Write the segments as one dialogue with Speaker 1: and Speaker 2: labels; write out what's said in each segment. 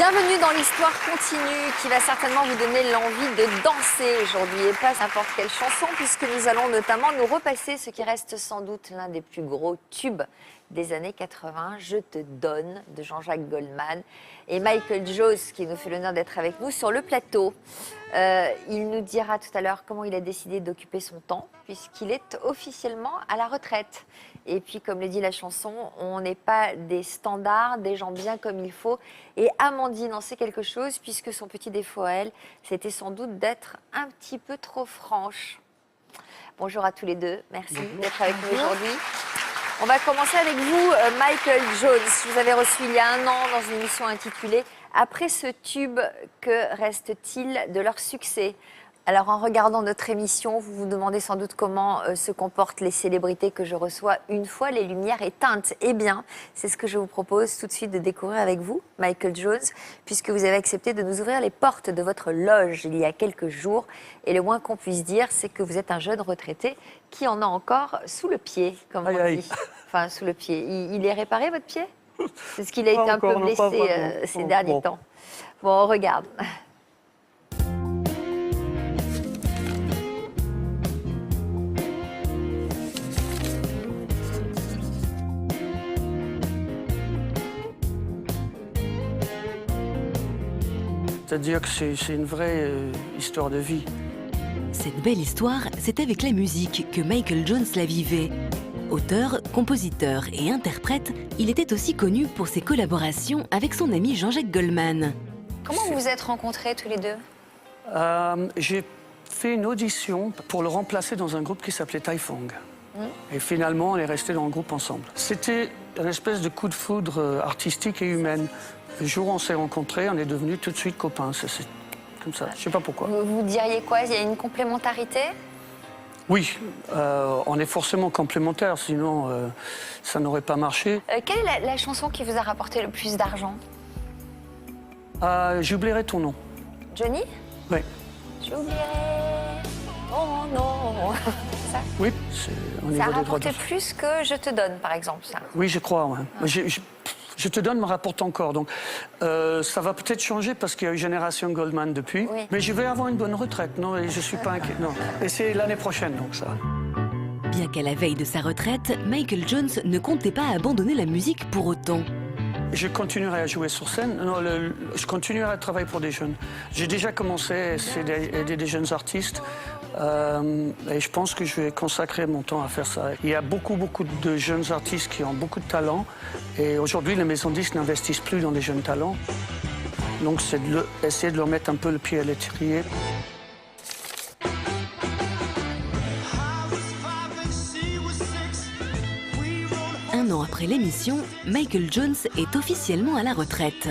Speaker 1: Bienvenue dans l'histoire continue qui va certainement vous donner l'envie de danser aujourd'hui et pas n'importe quelle chanson puisque nous allons notamment nous repasser ce qui reste sans doute l'un des plus gros tubes des années 80, Je te donne, de Jean-Jacques Goldman et Michael Jones qui nous fait l'honneur d'être avec nous sur le plateau. Il nous dira tout à l'heure comment il a décidé d'occuper son temps puisqu'il est officiellement à la retraite. Et puis, comme le dit la chanson, on n'est pas des standards, des gens bien comme il faut. Et Amandine en sait quelque chose puisque son petit défaut à elle, c'était sans doute d'être un petit peu trop franche. Bonjour à tous les deux, merci d'être avec nous aujourd'hui. On va commencer avec vous, Michael Jones. Je vous avais reçu il y a un an dans une émission intitulée « Après ce tube, que reste-t-il de leur succès ?» Alors, en regardant notre émission, vous vous demandez sans doute comment se comportent les célébrités que je reçois une fois les lumières éteintes. Eh bien, c'est ce que je vous propose tout de suite de découvrir avec vous, Michael Jones, puisque vous avez accepté de nous ouvrir les portes de votre loge il y a quelques jours. Et le moins qu'on puisse dire, c'est que vous êtes un jeune retraité qui en a encore sous le pied, comme on dit. Enfin, sous le pied. Il est réparé, votre pied? C'est ce qu'il a été un peu blessé ces derniers temps. Bon, on regarde.
Speaker 2: C'est-à-dire que c'est une vraie histoire de vie.
Speaker 3: Cette belle histoire, c'est avec la musique que Michael Jones la vivait. Auteur, compositeur et interprète, il était aussi connu pour ses collaborations avec son ami Jean-Jacques Goldman.
Speaker 1: Comment vous vous êtes rencontrés tous les deux?
Speaker 2: J'ai fait une audition pour le remplacer dans un groupe qui s'appelait Taifong. Et finalement, on est restés dans le groupe ensemble. C'était une espèce de coup de foudre artistique et humaine. Le jour où on s'est rencontrés, on est devenus tout de suite copains. C'est comme ça, je ne sais pas pourquoi.
Speaker 1: Vous diriez quoi? Il y a une complémentarité?
Speaker 2: Oui, on est forcément complémentaires, sinon ça n'aurait pas marché.
Speaker 1: Quelle est la chanson qui vous a rapporté le plus d'argent?
Speaker 2: J'oublierai ton nom.
Speaker 1: Johnny?
Speaker 2: Oui.
Speaker 1: J'oublierai ton nom. Ça?
Speaker 2: Oui, c'est au niveau des
Speaker 1: Ça a
Speaker 2: droits
Speaker 1: rapporté
Speaker 2: d'auteur.
Speaker 1: plus que Je te donne, par exemple, ça.
Speaker 2: Oui, je crois. Ouais. Je te donne me rapporte encore. Donc, ça va peut-être changer parce qu'il y a eu Génération Goldman depuis.
Speaker 1: Oui.
Speaker 2: Mais je vais avoir une bonne retraite, non? Et je ne suis pas inquiet. Non. Et c'est l'année prochaine, donc ça.
Speaker 3: Bien qu'à la veille de sa retraite, Michael Jones ne comptait pas abandonner la musique pour autant.
Speaker 2: Je continuerai à jouer sur scène. Non, je continuerai à travailler pour des jeunes. J'ai déjà commencé à aider des jeunes artistes. Et je pense que je vais consacrer mon temps à faire ça. Il y a beaucoup de jeunes artistes qui ont beaucoup de talent. Et aujourd'hui, les maisons de disques n'investissent plus dans les jeunes talents. Donc, c'est essayer de leur mettre un peu le pied à l'étrier.
Speaker 3: Un an après l'émission, Michael Jones est officiellement à la retraite.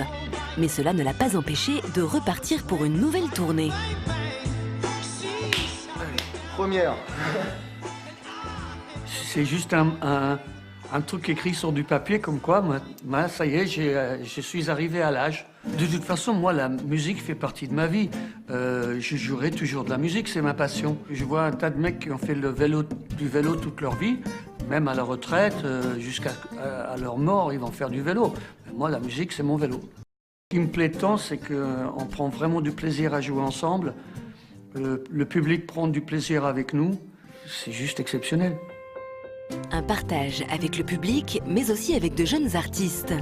Speaker 3: Mais cela ne l'a pas empêché de repartir pour une nouvelle tournée.
Speaker 4: Première.
Speaker 5: C'est juste un truc écrit sur du papier comme quoi, moi ça y est, je suis arrivé à l'âge. De toute façon, moi, la musique fait partie de ma vie. Je jouerai toujours de la musique, c'est ma passion. Je vois un tas de mecs qui ont fait du vélo toute leur vie, même à la retraite, jusqu'à leur mort, ils vont faire du vélo. Mais moi, la musique, c'est mon vélo. Ce qui me plaît tant, c'est qu'on prend vraiment du plaisir à jouer ensemble. Le public prend du plaisir avec nous. C'est juste exceptionnel.
Speaker 3: Un partage avec le public, mais aussi avec de jeunes artistes.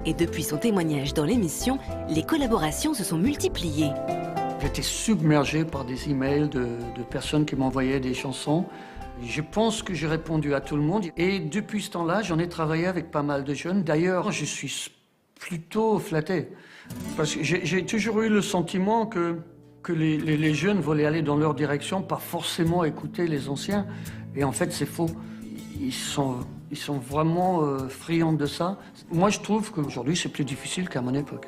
Speaker 3: Et depuis son témoignage dans l'émission, les collaborations se sont multipliées.
Speaker 5: J'étais submergé par des emails de personnes qui m'envoyaient des chansons. Je pense que j'ai répondu à tout le monde. Et depuis ce temps-là, j'en ai travaillé avec pas mal de jeunes. D'ailleurs, je suis plutôt flatté. Parce que j'ai toujours eu le sentiment que les jeunes voulaient aller dans leur direction, pas forcément écouter les anciens. Et en fait, c'est faux. Ils sont vraiment friands de ça. Moi, je trouve qu'aujourd'hui, c'est plus difficile qu'à mon époque.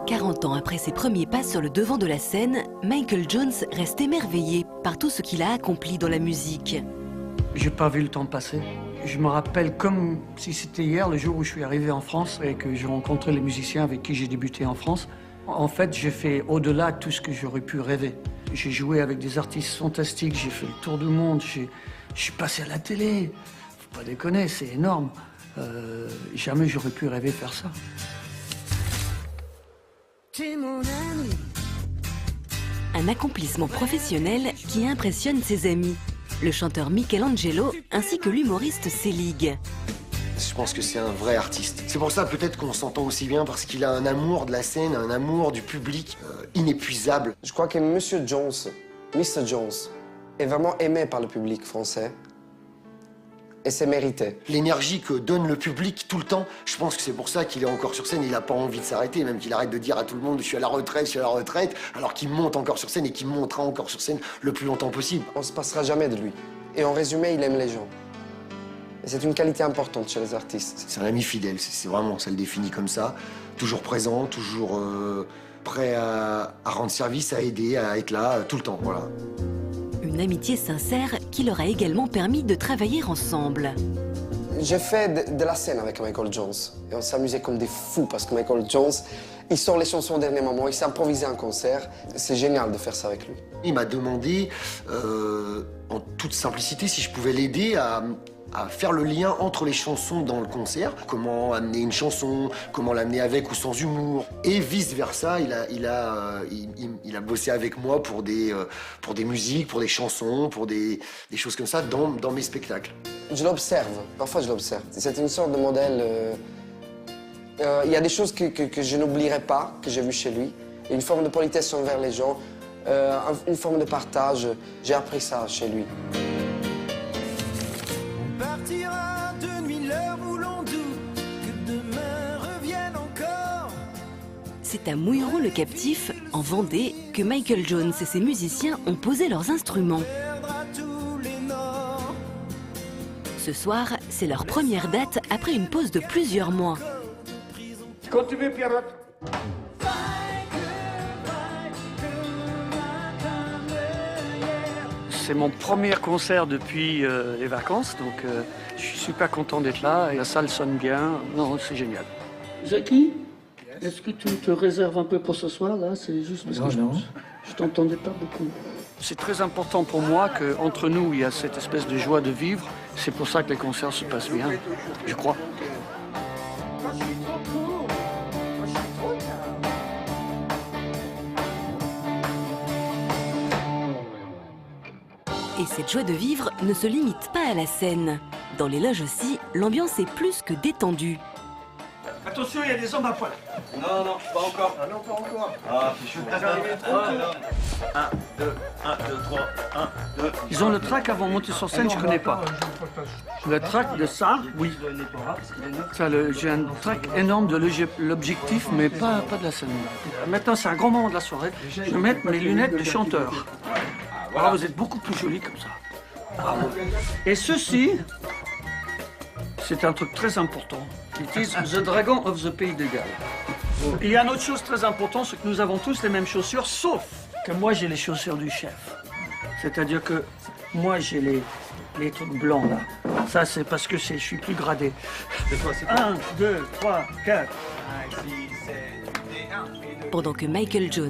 Speaker 3: 40 ans après ses premiers pas sur le devant de la scène, Michael Jones reste émerveillé par tout ce qu'il a accompli dans la musique.
Speaker 5: J'ai pas vu le temps passer. Je me rappelle comme si c'était hier, le jour où je suis arrivé en France et que j'ai rencontré les musiciens avec qui j'ai débuté en France. En fait, j'ai fait au-delà de tout ce que j'aurais pu rêver. J'ai joué avec des artistes fantastiques, j'ai fait le tour du monde, je suis passé à la télé. Faut pas déconner, c'est énorme. Jamais j'aurais pu rêver faire ça.
Speaker 2: T'es mon ami.
Speaker 3: Un accomplissement professionnel qui impressionne ses amis, le chanteur Michelangelo ainsi que l'humoriste Selig.
Speaker 4: Je pense que c'est un vrai artiste. C'est pour ça peut-être qu'on s'entend aussi bien, parce qu'il a un amour de la scène, un amour du public inépuisable.
Speaker 6: Je crois que Monsieur Jones, Mr. Jones, est vraiment aimé par le public français. Et c'est mérité.
Speaker 4: L'énergie que donne le public tout le temps, je pense que c'est pour ça qu'il est encore sur scène. Il n'a pas envie de s'arrêter, même qu'il arrête de dire à tout le monde « je suis à la retraite, je suis à la retraite », alors qu'il monte encore sur scène et qu'il montera encore sur scène le plus longtemps possible.
Speaker 6: On ne se passera jamais de lui. Et en résumé, il aime les gens. Et c'est une qualité importante chez les artistes.
Speaker 4: C'est un ami fidèle, c'est vraiment, ça le définit comme ça. Toujours présent, toujours prêt à rendre service, à aider, à être là, tout le temps, voilà.
Speaker 3: Une amitié sincère qui leur a également permis de travailler ensemble.
Speaker 6: J'ai fait de la scène avec Michael Jones. Et on s'amusait comme des fous parce que Michael Jones, il sort les chansons au dernier moment, il s'est improvisé un concert. C'est génial de faire ça avec lui.
Speaker 4: Il m'a demandé, en toute simplicité, si je pouvais l'aider à faire le lien entre les chansons dans le concert. Comment amener une chanson, comment l'amener avec ou sans humour. Et vice-versa, il a bossé avec moi pour des musiques, pour des chansons, pour des choses comme ça dans mes spectacles.
Speaker 6: Je l'observe, parfois je l'observe. C'est une sorte de modèle. Il y a des choses que je n'oublierai pas, que j'ai vues chez lui. Une forme de politesse envers les gens, une forme de partage. J'ai appris ça chez lui.
Speaker 7: Partira de nuit l'heure où l'on doute que demain revienne encore.
Speaker 3: C'est à Mouilleron-le-Captif, en Vendée, que Michael Jones et ses musiciens ont posé leurs instruments.
Speaker 7: Perdra tous les nords.
Speaker 3: Ce soir, c'est leur première date après une pause de plusieurs mois.
Speaker 5: Quand tu veux, Pierrot. C'est mon premier concert depuis les vacances, donc je suis super content d'être là et la salle sonne bien. Non, c'est génial. Jackie, est-ce que tu te réserves un peu pour ce soir là? C'est juste parce que je t'entendais pas beaucoup. C'est très important pour moi qu'entre nous, il y a cette espèce de joie de vivre. C'est pour ça que les concerts se passent bien, je crois.
Speaker 3: Et cette joie de vivre ne se limite pas à la scène. Dans les loges aussi, l'ambiance est plus que détendue.
Speaker 2: Attention, il y a des hommes à poil.
Speaker 8: Non, non, pas encore.
Speaker 2: Ah non, pas encore.
Speaker 8: Ah, c'est chaud. 1, 2, 3, 1, 2.
Speaker 5: Ils ont le track avant de monter sur scène, je connais pas. Le track de ça, oui. Ça, j'ai un track énorme de l'objectif, mais pas de la scène. Maintenant, c'est un grand moment de la soirée. Je vais mettre mes lunettes de chanteur. Alors, vous êtes beaucoup plus jolis comme ça. Bravo. Et ceci, c'est un truc très important. It is the dragon of the Pays de Galles. Il y a une autre chose très importante, c'est que nous avons tous les mêmes chaussures, sauf que moi j'ai les chaussures du chef. C'est-à-dire que moi j'ai les trucs blancs là. Ça c'est parce que je suis plus gradé. 1, 2, 3, 4.
Speaker 3: Pendant que Michael Jones